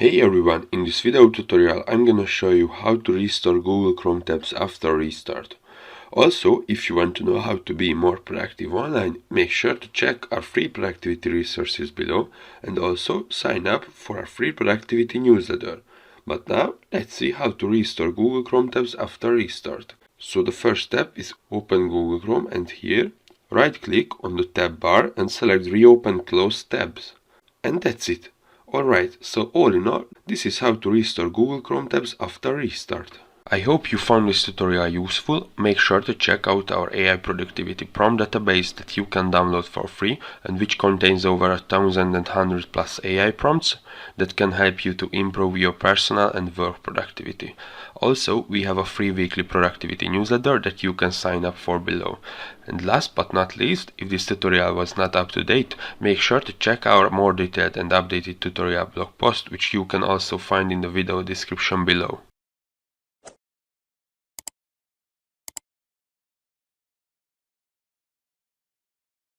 Hey everyone, in this video tutorial I'm gonna show you how to restore Google Chrome tabs after restart. Also, if you want to know how to be more proactive online, make sure to check our free productivity resources below and also sign up for our free productivity newsletter. But now, let's see how to restore Google Chrome tabs after restart. So the first step is open Google Chrome and here, right click on the tab bar and select reopen closed tabs. And that's it. Alright, so all in all, this is how to restore Google Chrome tabs after restart. I hope you found this tutorial useful. Make sure to check out our AI productivity prompt database that you can download for free and which contains over 1,100 plus AI prompts that can help you to improve your personal and work productivity. Also, we have a free weekly productivity newsletter that you can sign up for below. And last but not least, if this tutorial was not up to date, make sure to check our more detailed and updated tutorial blog post, which you can also find in the video description below.